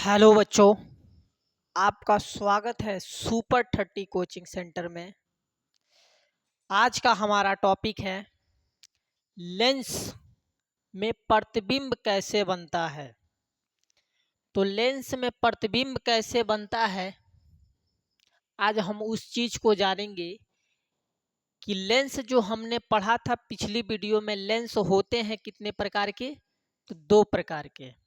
Hello बच्चों, आपका स्वागत है सुपर 30 कोचिंग सेंटर में। आज का हमारा टॉपिक है लेंस में प्रतिबिंब कैसे बनता है। तो लेंस में प्रतिबिंब कैसे बनता है, आज हम उस चीज को जानेंगे कि लेंस जो हमने पढ़ा था पिछली वीडियो में, लेंस होते हैं कितने प्रकार के, तो दो प्रकार के।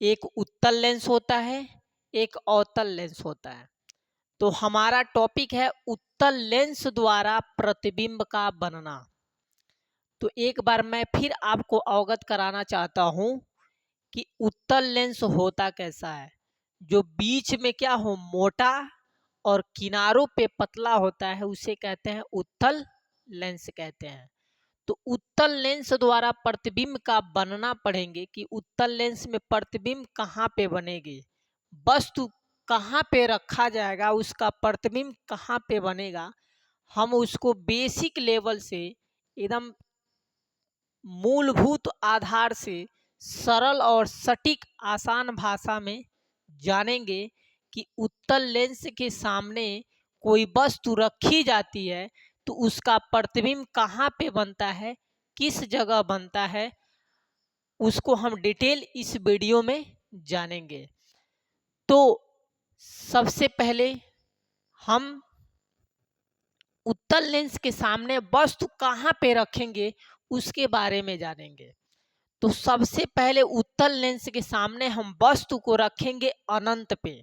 एक उत्तल लेंस होता है, एक अवतल लेंस होता है। तो हमारा टॉपिक है उत्तल लेंस द्वारा प्रतिबिंब का बनना। तो एक बार मैं फिर आपको अवगत कराना चाहता हूं कि उत्तल लेंस होता कैसा है। जो बीच में क्या हो, मोटा और किनारों पे पतला होता है, उसे कहते हैं उत्तल लेंस कहते हैं। तो उत्तल लेंस द्वारा प्रतिबिंब का बनना पढ़ेंगे कि उत्तल लेंस में प्रतिबिंब कहाँ पे बनेगी, वस्तु कहाँ पे रखा जाएगा, उसका प्रतिबिंब कहाँ पे बनेगा। हम उसको बेसिक लेवल से एकदम मूलभूत आधार से सरल और सटीक आसान भाषा में जानेंगे कि उत्तल लेंस के सामने कोई वस्तु रखी जाती है तो उसका प्रतिबिंब कहाँ पे बनता है, किस जगह बनता है, उसको हम डिटेल इस वीडियो में जानेंगे। तो सबसे पहले हम उत्तल लेंस के सामने वस्तु कहाँ पे रखेंगे उसके बारे में जानेंगे। तो सबसे पहले उत्तल लेंस के सामने हम वस्तु को रखेंगे अनंत पे,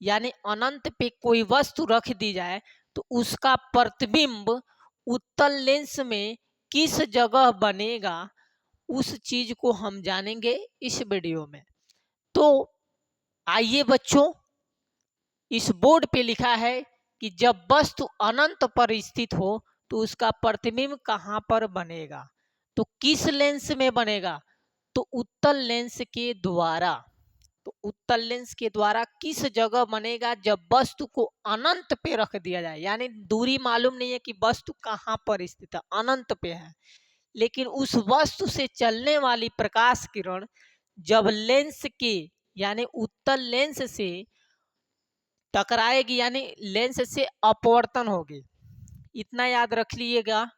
यानी अनंत पे कोई वस्तु रख दी जाए तो उसका प्रतिबिंब उत्तल लेंस में किस जगह बनेगा, उस चीज को हम जानेंगे इस वीडियो में। तो आइए बच्चों, इस बोर्ड पे लिखा है कि जब वस्तु अनंत पर स्थित हो तो उसका प्रतिबिंब कहाँ पर बनेगा। तो किस लेंस में बनेगा, तो उत्तल लेंस के द्वारा। तो उत्तल लेंस के द्वारा किस जगह बनेगा, जब वस्तु को अनंत पे रख दिया जाए, यानी दूरी मालूम नहीं है कि वस्तु कहाँ पर स्थित है, अनंत पे है, लेकिन उस वस्तु से चलने वाली प्रकाश किरण जब लेंस के यानी उत्तल लेंस से टकराएगी, यानी लेंस से अपवर्तन होगी। इतना याद रख लीजिएगा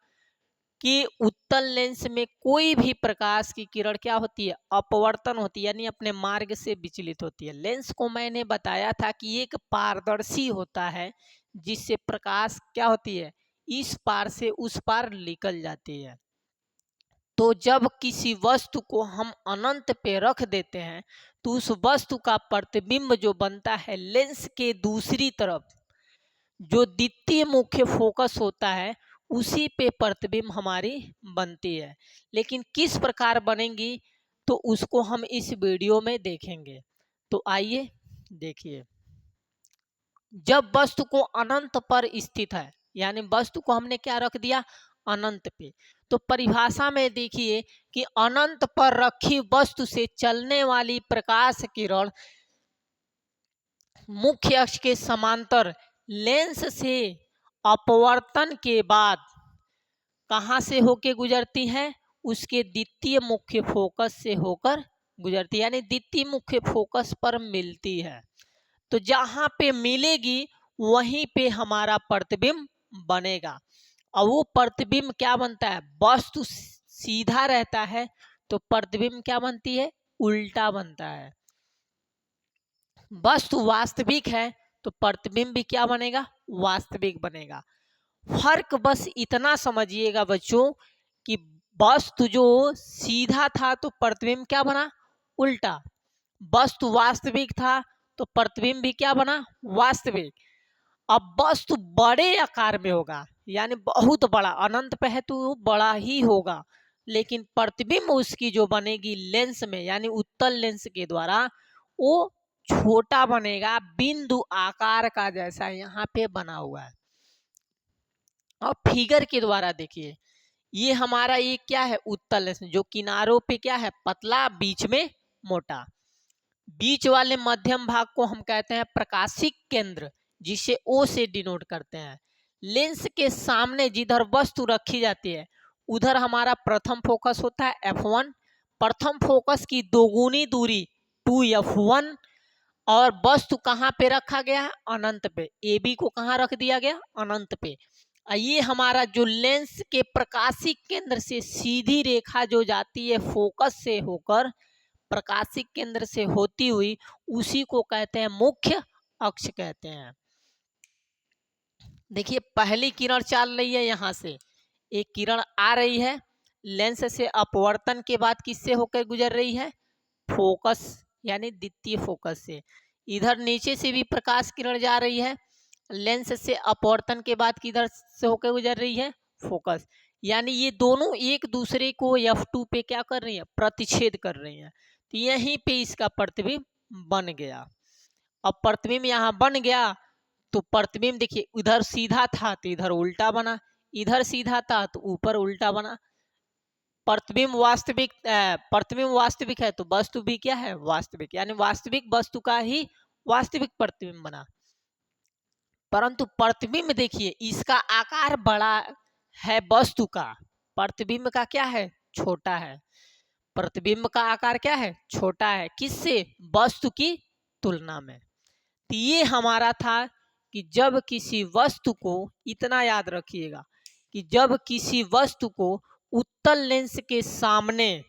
कि उत्तल लेंस में कोई भी प्रकाश की किरण क्या होती है, अपवर्तन होती है, यानी अपने मार्ग से विचलित होती है। लेंस को मैंने बताया था कि एक पारदर्शी होता है जिससे प्रकाश क्या होती है, इस पार से उस पार निकल जाती है। तो जब किसी वस्तु को हम अनंत पे रख देते हैं तो उस वस्तु का प्रतिबिंब जो बनता है लेंस के दूसरी तरफ, जो द्वितीय मुख्य फोकस होता है, उसी पे प्रतिबिंब हमारी बनती है। लेकिन किस प्रकार बनेंगी तो उसको हम इस वीडियो में देखेंगे। तो आइए देखिए, जब वस्तु को अनंत पर स्थित है, यानी वस्तु को हमने क्या रख दिया, अनंत पे, तो परिभाषा में देखिए कि अनंत पर रखी वस्तु से चलने वाली प्रकाश किरण मुख्य अक्ष के समांतर लेंस से अपवर्तन के बाद कहां से होके गुजरती है, उसके द्वितीय मुख्य फोकस से होकर गुजरती है, यानी द्वितीय मुख्य फोकस पर मिलती है। तो जहां पे मिलेगी वहीं पे हमारा प्रतिबिंब बनेगा। और वो प्रतिबिंब क्या बनता है, वस्तु सीधा रहता है तो प्रतिबिंब क्या बनती है, उल्टा बनता है। वस्तु वास्तविक है तो प्रतिबिंब भी क्या बनेगा, वास्तविक बनेगा। फर्क बस इतना समझिएगा बच्चों कि वस्तु जो सीधा था तो प्रतिबिंब क्या बना, उल्टा। वस्तु वास्तविक था तो प्रतिबिंब भी क्या बना, वास्तविक। अब वस्तु बड़े आकार में होगा, यानी बहुत बड़ा, अनंत पे है तो बड़ा ही होगा, लेकिन प्रतिबिंब उसकी जो बनेगी लेंस में, यानी उत्तल लेंस के द्वारा, वो छोटा बनेगा, बिंदु आकार का जैसा यहाँ पे बना हुआ है। और फिगर के द्वारा देखिए, ये हमारा ये क्या है, उत्तल लेंस, जो किनारों पे क्या है, पतला, बीच में मोटा। बीच वाले मध्यम भाग को हम कहते हैं प्रकाशिक केंद्र, जिसे O से डिनोट करते हैं। लेंस के सामने जिधर वस्तु रखी जाती है उधर हमारा प्रथम फोकस होता है F1। प्रथम फोकस की दोगुनी दूरी 2F1 और वस्तु कहाँ पे रखा गया है, अनंत पे। ए बी को कहाँ रख दिया गया, अनंत पे। ये हमारा जो लेंस के प्रकाशिक केंद्र से सीधी रेखा जो जाती है फोकस से होकर प्रकाशिक केंद्र से होती हुई, उसी को कहते हैं मुख्य अक्ष कहते हैं। देखिए पहली किरण चल रही है, यहाँ से एक किरण आ रही है, लेंस से अपवर्तन के बाद किससे होकर गुजर रही है, फोकस यानी द्वितीय फोकस से। इधर नीचे से भी प्रकाश किरण जा रही है, लेंस से अपवर्तन के बाद किधर से होकर गुजर रही है, फोकस। यानी ये दोनों एक दूसरे को F2 पे क्या कर रही है, प्रतिच्छेद कर रही हैं। तो यहीं पे इसका प्रतिबिंब बन गया। अब प्रतिबिंब यहाँ बन गया तो प्रतिबिंब देखिए उधर सीधा था तो इधर उल्टा बना, इधर सीधा था तो ऊपर उल्टा बना। प्रतिबिंब वास्तविक है तो वस्तु भी क्या है, वास्तविक, यानी वास्तविक वस्तु का ही वास्तविक प्रतिबिंब बना। परंतु प्रतिबिंब देखिए इसका आकार बड़ा है वस्तु का, प्रतिबिंब का क्या है, छोटा है। प्रतिबिंब का आकार क्या है, छोटा है, किससे, वस्तु की तुलना में। तो ये हमारा था कि जब किसी वस्तु को, इतना याद रखिएगा कि जब किसी वस्तु को उत्तल लेंस के सामने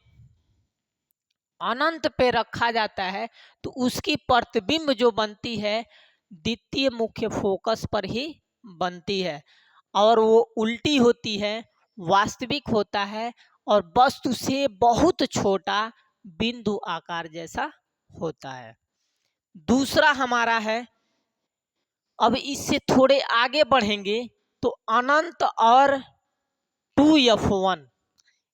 अनंत पे रखा जाता है तो उसकी प्रतिबिंब जो बनती है द्वितीय मुख्य फोकस पर ही बनती है, और वो उल्टी होती है, वास्तविक होता है, और वस्तु से बहुत छोटा बिंदु आकार जैसा होता है। दूसरा हमारा है, अब इससे थोड़े आगे बढ़ेंगे तो अनंत और 2F1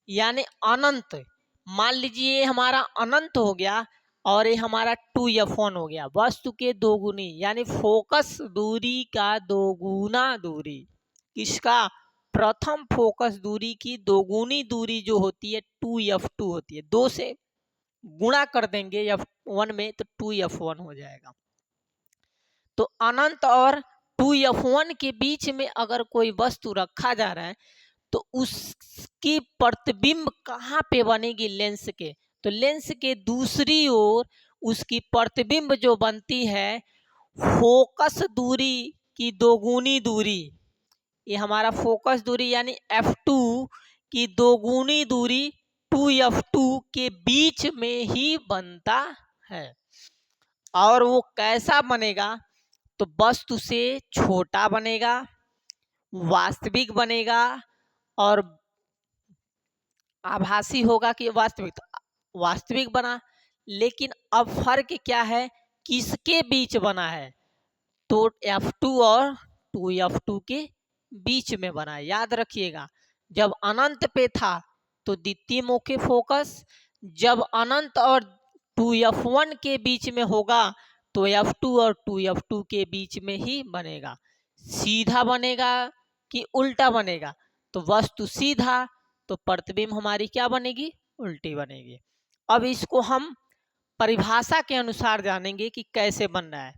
यानी अनंत, मान लीजिए ये हमारा अनंत हो गया और ये हमारा 2F1 हो गया, वस्तु के दोगुनी यानी फोकस दूरी का दोगुना दूरी। किसका, प्रथम फोकस दूरी की दोगुनी दूरी जो होती है 2F2 होती है। 2 से गुणा कर देंगे F1 में तो 2F1 हो जाएगा। तो अनंत और 2F1 के बीच में अगर कोई वस्तु रखा जा रहा है तो उसकी प्रतिबिंब कहाँ पे बनेगी, लेंस के। तो लेंस के दूसरी ओर उसकी प्रतिबिंब जो बनती है फोकस दूरी की दोगुनी दूरी, ये हमारा फोकस दूरी यानी F2 की दोगुनी दूरी 2F2 के बीच में ही बनता है। और वो कैसा बनेगा, तो वस्तु से छोटा बनेगा, वास्तविक बनेगा, और आभासी होगा कि वास्तविक, तो वास्तविक बना। लेकिन अब फर्क क्या है, किसके बीच बना है, तो F2 और 2F2 के बीच में बना है। याद रखिएगा, जब अनंत पे था तो द्वितीय मुख्य फोकस, जब अनंत और 2F1 के बीच में होगा तो F2 और 2F2 के बीच में ही बनेगा। सीधा बनेगा कि उल्टा बनेगा, तो वस्तु सीधा तो प्रतिबिंब हमारी क्या बनेगी, उल्टी बनेगी। अब इसको हम परिभाषा के अनुसार जानेंगे कि कैसे बन रहा है।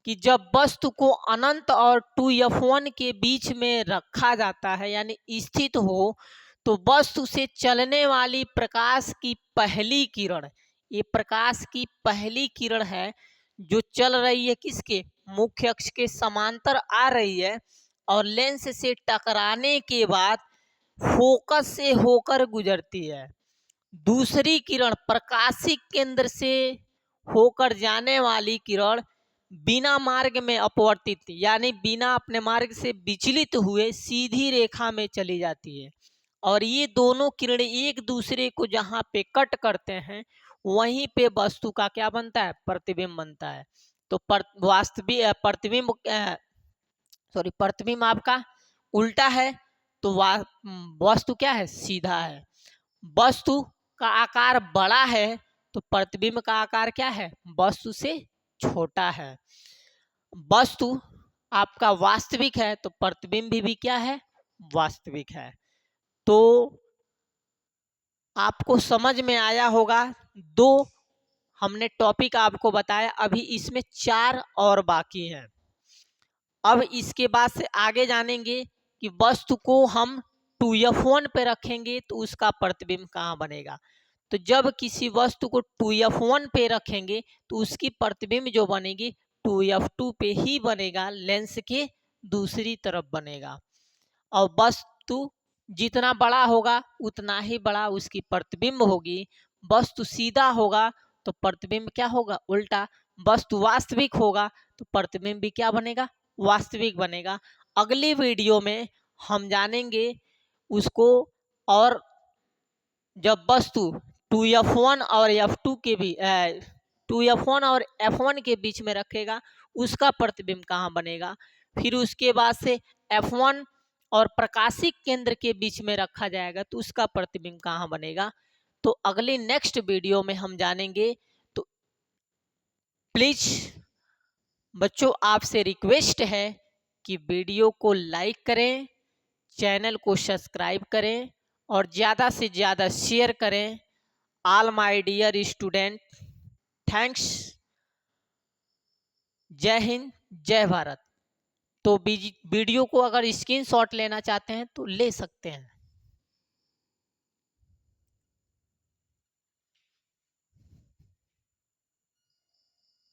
कि जब वस्तु को अनंत और 2F1 के बीच में रखा जाता है यानी स्थित हो, तो वस्तु से चलने वाली प्रकाश की पहली किरण, ये प्रकाश की पहली किरण है जो चल रही है किसके, मुख्य अक्ष के समांतर आ रही है, और लेंस से टकराने के बाद फोकस से होकर गुजरती है। दूसरी किरण प्रकाशिक केंद्र से होकर जाने वाली किरण बिना मार्ग में अपवर्तित यानी बिना अपने मार्ग से विचलित हुए सीधी रेखा में चली जाती है, और ये दोनों किरणें एक दूसरे को जहाँ पे कट करते हैं वहीं पे वस्तु का क्या बनता है, प्रतिबिंब बनता है। तो वास्तविक प्रतिबिंब प्रतिबिंब आपका उल्टा है तो वस्तु क्या है, सीधा है। वस्तु का आकार बड़ा है तो प्रतिबिंब का आकार क्या है, वस्तु से छोटा है। वस्तु आपका वास्तविक है तो प्रतिबिंब भी क्या है, वास्तविक है। तो आपको समझ में आया होगा, दो हमने टॉपिक आपको बताया, अभी इसमें 4 और बाकी हैं। अब इसके बाद से आगे जानेंगे कि वस्तु को हम 2F1 पे रखेंगे तो उसका प्रतिबिंब कहाँ बनेगा। तो जब किसी वस्तु को 2f1 पे रखेंगे तो उसकी प्रतिबिंब जो बनेगी 2f2 पे ही बनेगा, लेंस के दूसरी तरफ बनेगा। और वस्तु जितना बड़ा होगा उतना ही बड़ा उसकी प्रतिबिंब होगी। वस्तु सीधा होगा तो प्रतिबिंब क्या होगा, उल्टा। वस्तु वास्तविक होगा तो प्रतिबिंब भी क्या बनेगा, वास्तविक बनेगा। अगली वीडियो में हम जानेंगे उसको। और जब वस्तु 2f1 और f2 के भी 2f1 और f1 के बीच में रखेगा उसका प्रतिबिंब कहाँ बनेगा। फिर उसके बाद से f1 और प्रकाशिक केंद्र के बीच में रखा जाएगा तो उसका प्रतिबिंब कहाँ बनेगा। तो अगली नेक्स्ट वीडियो में हम जानेंगे। तो प्लीज बच्चों, आपसे रिक्वेस्ट है कि वीडियो को लाइक करें, चैनल को सब्सक्राइब करें और ज़्यादा से ज़्यादा शेयर करें। All my dear student, thanks. जय हिंद, जय भारत। तो वीडियो को अगर स्क्रीनशॉट लेना चाहते हैं तो ले सकते हैं।